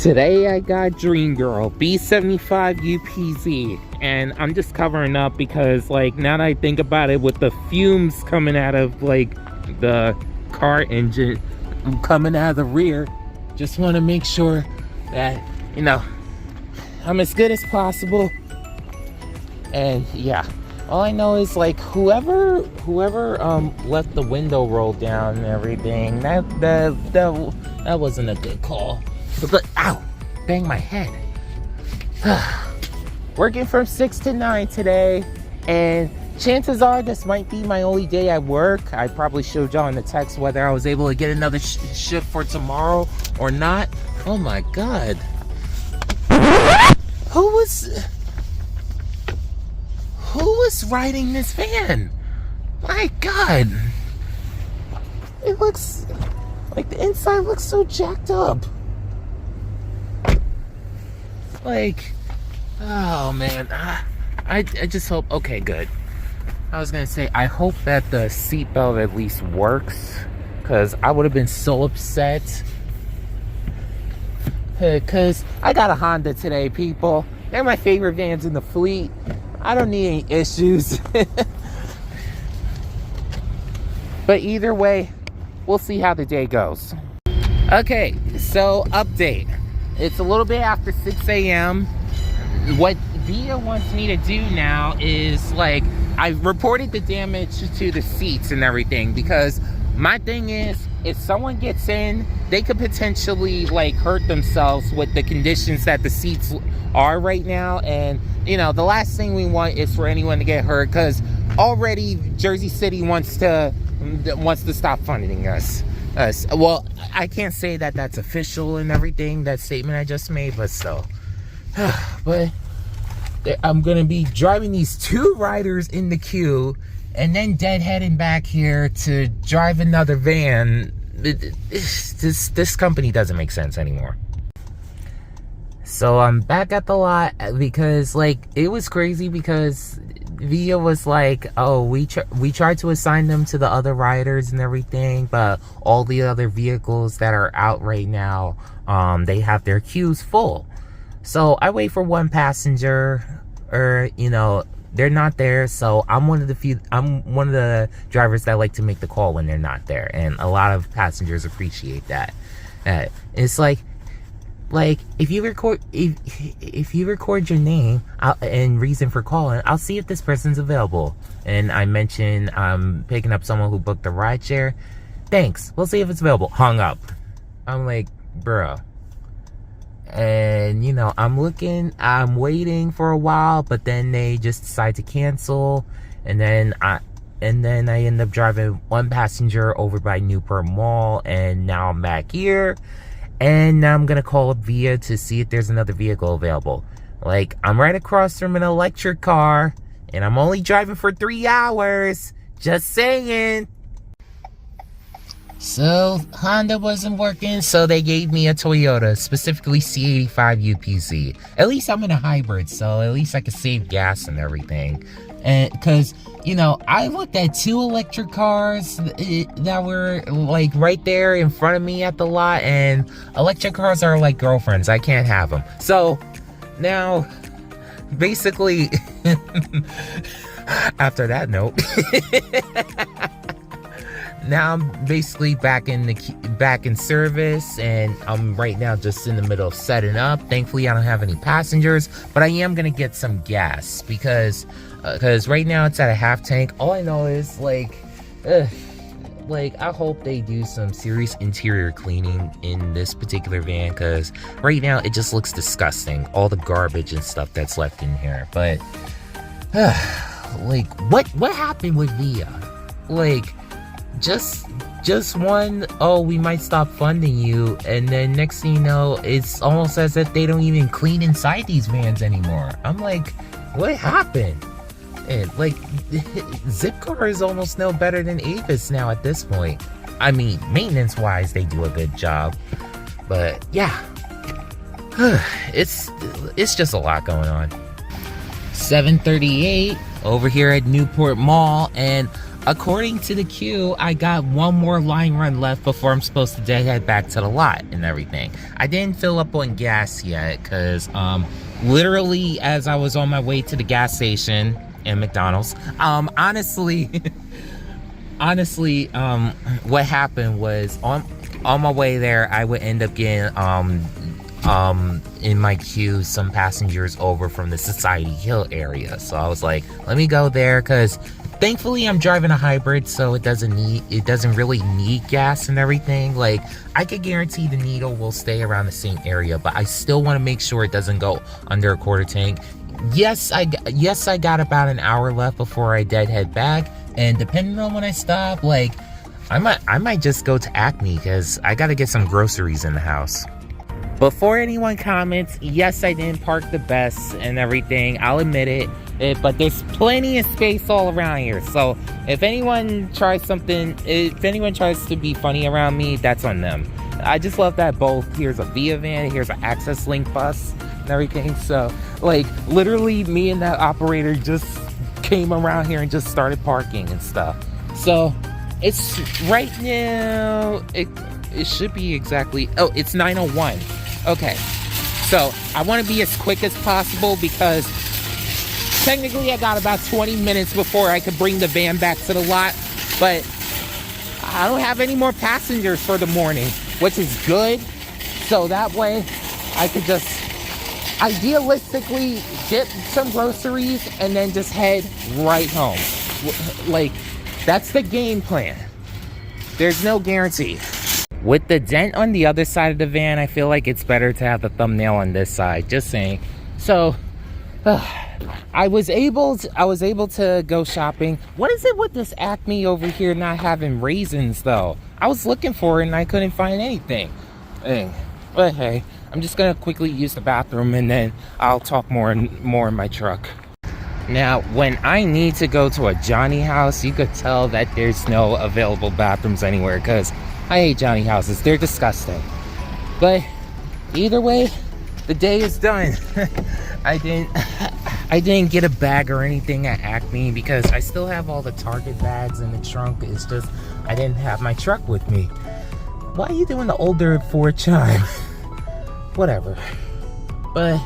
Today I got Dream Girl B75 UPZ, and I'm just covering up because, like, now that I think about it, with the fumes coming out of, like, the car engine coming out of the rear, just want to make sure that, you know, I'm as good as possible. And yeah, all I know is, like, whoever left the window rolled down and everything, that wasn't a good call. But ow, bang my head. Working from 6 to 9 today, and chances are this might be my only day at work. I probably showed y'all in the text whether I was able to get another shift for tomorrow or not. Oh my god. Who was riding this van? My god. It looks like the inside looks so jacked up. Like, oh man, I just hope, okay, good. I was gonna say, I hope that the seatbelt at least works, because I would have been so upset. Because I got a Honda today, people. They're my favorite vans in the fleet. I don't need any issues. But either way, we'll see how the day goes. Okay, so update. It's a little bit after 6 a.m. What Via wants me to do now is, like, I reported the damage to the seats and everything, because my thing is, if someone gets in, they could potentially, like, hurt themselves with the conditions that the seats are right now. And, you know, the last thing we want is for anyone to get hurt, because already Jersey City wants to stop funding us. Well, I can't say that that's official and everything, that statement I just made, but still. But I'm gonna be driving these two riders in the queue and then deadheading back here to drive another van. This company doesn't make sense anymore. So I'm back at the lot because, like, it was crazy because Via was like, oh, we tried to assign them to the other riders and everything, but all the other vehicles that are out right now, they have their queues full. So I wait for one passenger, or, you know, they're not there. So I'm one of the drivers that like to make the call when they're not there, and a lot of passengers appreciate that. It's like if you record your name and reason for calling, I'll see if this person's available. And I mentioned I'm picking up someone who booked a ride share. Thanks, we'll see if it's available. Hung up. I'm like, bro. And, you know, I'm waiting for a while, but then they just decide to cancel. And then I end up driving one passenger over by Newport Mall, and now I'm back here. And now I'm gonna call Via to see if there's another vehicle available. Like, I'm right across from an electric car, and I'm only driving for 3 hours. Just saying. So, Honda wasn't working, so they gave me a Toyota, specifically C85 UPZ. At least I'm in a hybrid, so at least I can save gas and everything. And because, you know, I looked at 2 electric cars that were, like, right there in front of me at the lot, and electric cars are like girlfriends. I can't have them. So now, basically, after that note, now I'm basically back in service, and I'm right now just in the middle of setting up. Thankfully, I don't have any passengers, but I am gonna get some gas because right now it's at a half tank. All I know is, like, I hope they do some serious interior cleaning in this particular van, because right now it just looks disgusting, all the garbage and stuff that's left in here. But like, what happened with Via? Like, just one, oh, we might stop funding you, and then next thing you know, it's almost as if they don't even clean inside these vans anymore. I'm like, what happened? And, like, Zipcar is almost no better than Avis now at this point. I mean, maintenance wise, they do a good job, but yeah, it's just a lot going on. 7:38 over here at Newport Mall, and according to the queue, I got one more line run left before I'm supposed to head back to the lot and everything. I didn't fill up on gas yet because literally as I was on my way to the gas station and McDonald's, honestly, what happened was on my way there, I would end up getting in my queue some passengers over from the Society Hill area. So I was like, let me go there, because thankfully I'm driving a hybrid, so it doesn't really need gas and everything. Like, I could guarantee the needle will stay around the same area, but I still want to make sure it doesn't go under a quarter tank. Yes, I got about an hour left before I head back, and depending on when I stop, like, I might just go to Acme because I got to get some groceries in the house. Before anyone comments, yes, I didn't park the best and everything. I'll admit it, but there's plenty of space all around here. So if anyone tries to be funny around me, that's on them. I just love that both here's a Via van, here's an Access Link bus and everything. So like literally me and that operator just came around here and just started parking and stuff. So it's right now, it should be exactly, oh, it's 9:01. Okay, so I want to be as quick as possible because technically I got about 20 minutes before I could bring the van back to the lot, but I don't have any more passengers for the morning, which is good. So that way I could just idealistically get some groceries and then just head right home. Like, that's the game plan. There's no guarantee. With the dent on the other side of the van, I feel like it's better to have the thumbnail on this side. Just saying. So, I was able to go shopping. What is it with this Acme over here not having raisins, though? I was looking for it and I couldn't find anything. But hey, I'm just gonna quickly use the bathroom and then I'll talk more in my truck. Now, when I need to go to a Johnny house, you could tell that there's no available bathrooms anywhere because I hate Johnny houses. They're disgusting. But either way, the day is done. I didn't get a bag or anything at Acme because I still have all the Target bags in the trunk. It's just I didn't have my truck with me. Why are you doing the older Ford chime? Whatever. But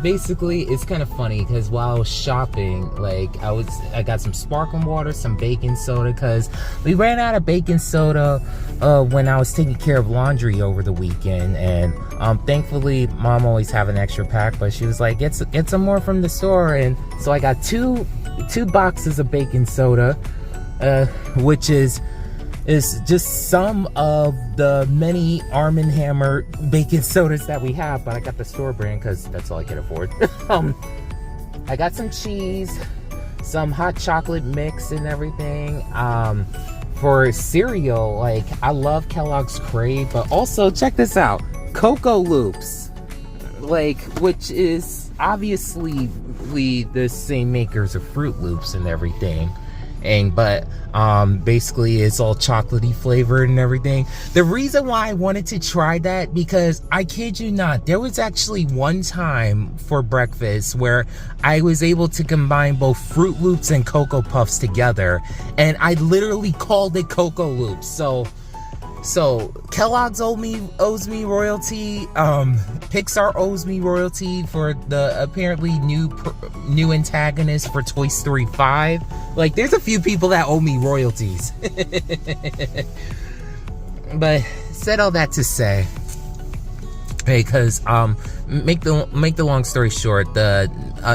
basically it's kind of funny because while I was shopping, like I got some sparkling water, some baking soda, because we ran out of baking soda when I was taking care of laundry over the weekend, and thankfully Mom always have an extra pack, but she was like, get some more from the store, and so I got two boxes of baking soda, which is just some of the many Arm & Hammer baking sodas that we have, but I got the store brand because that's all I can afford. I got some cheese, some hot chocolate mix and everything. For cereal, like, I love Kellogg's Crave, but also check this out, Cocoa Loops, like, which is obviously the same makers of Fruit Loops and everything. But basically it's all chocolatey flavored and everything. The reason why I wanted to try that, because I kid you not, there was actually one time for breakfast where I was able to combine both Fruit Loops and Cocoa Puffs together, and I literally called it Cocoa Loops. So Kellogg's owes me royalty. Pixar owes me royalty for the apparently new antagonist for Toy Story 5. Like, there's a few people that owe me royalties. But said all that to say, because make the long story short, the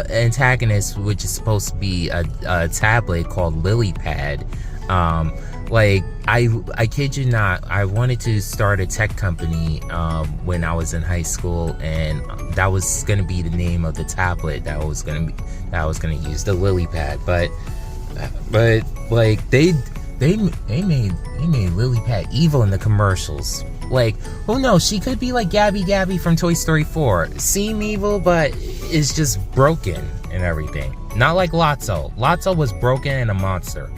antagonist, which is supposed to be a tablet called LilyPad, like, I kid you not, I wanted to start a tech company when I was in high school, and that was gonna be the name of the tablet that I was gonna use, the LilyPad. But like they made LilyPad evil in the commercials. Like, who knows? She could be like Gabby from Toy Story 4, seem evil, but is just broken and everything. Not like Lotso. Lotso was broken and a monster.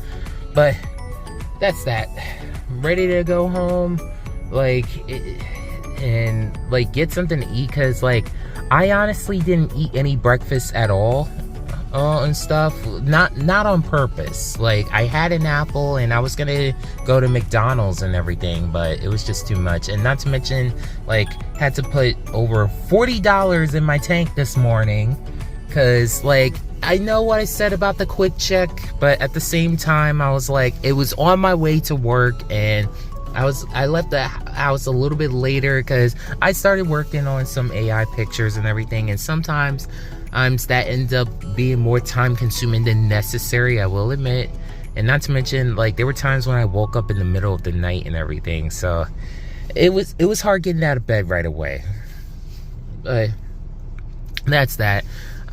But that's that. Ready to go home, like, and like get something to eat, because like I honestly didn't eat any breakfast at all and stuff. Not on purpose. Like, I had an apple and I was gonna go to McDonald's and everything, but it was just too much. And not to mention, like, had to put over $40 in my tank this morning, because, like, I know what I said about the quick check, but at the same time I was like, it was on my way to work, and I left the house a little bit later because I started working on some AI pictures and everything, and sometimes that ends up being more time consuming than necessary, I will admit. And not to mention, like, there were times when I woke up in the middle of the night and everything, so it was hard getting out of bed right away. But that's that.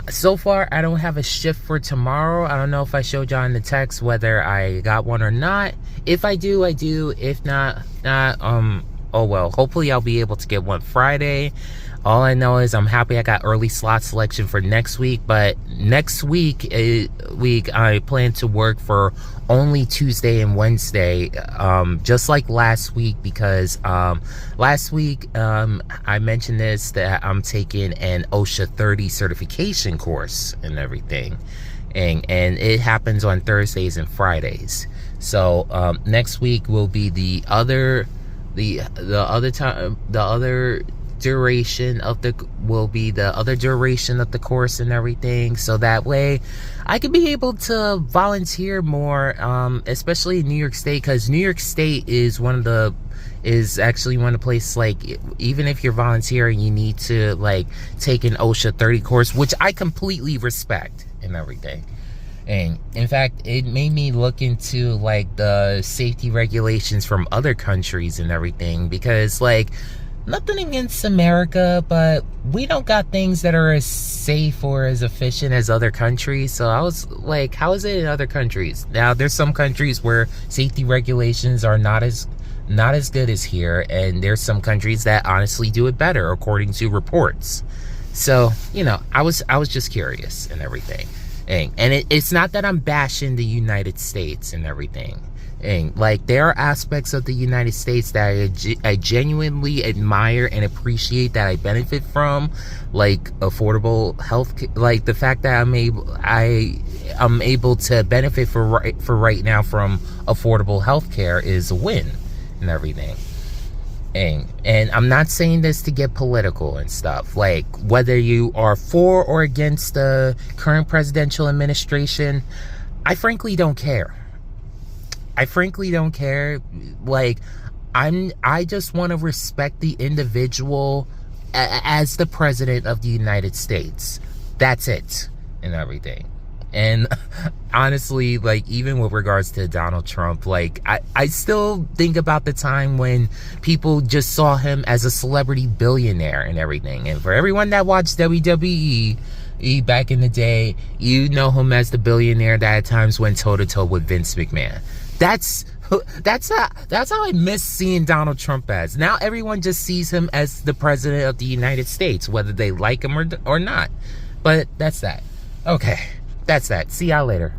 So far, I don't have a shift for tomorrow. I don't know if I showed y'all in the text whether I got one or not. If I do, I do. If not, oh well. Hopefully, I'll be able to get one Friday. All I know is I'm happy I got early slot selection for next week. But next week, I plan to work for only Tuesday and Wednesday, just like last week, because last week I mentioned this, that I'm taking an OSHA 30 certification course and everything, and it happens on Thursdays and Fridays. So next week will be the other duration of the course and everything, so that way I could be able to volunteer more, especially in New York State, because New York State is actually one of the places, like, even if you're volunteering, you need to, like, take an OSHA 30 course, which I completely respect and everything. And in fact, it made me look into, like, the safety regulations from other countries and everything, because, like, nothing against America, but we don't got things that are as safe or as efficient as other countries. So I was like, how is it in other countries? Now, there's some countries where safety regulations are not as good as here, and there's some countries that honestly do it better, according to reports. So, you know, I was just curious and everything. And it's not that I'm bashing the United States and everything. And, like, there are aspects of the United States that I genuinely admire and appreciate, that I benefit from, like affordable health, like the fact that I'm able to benefit for right now from affordable health care is a win and everything. And I'm not saying this to get political and stuff. Like, whether you are for or against the current presidential administration, I frankly don't care. Like, I just want to respect the individual as the president of the United States. That's it and everything. And honestly, like, even with regards to Donald Trump, like, I still think about the time when people just saw him as a celebrity billionaire and everything. And for everyone that watched WWE back in the day, you know him as the billionaire that at times went toe-to-toe with Vince McMahon. That's how I miss seeing Donald Trump as. Now everyone just sees him as the president of the United States, whether they like him or not. But that's that. Okay, that's that. See y'all later.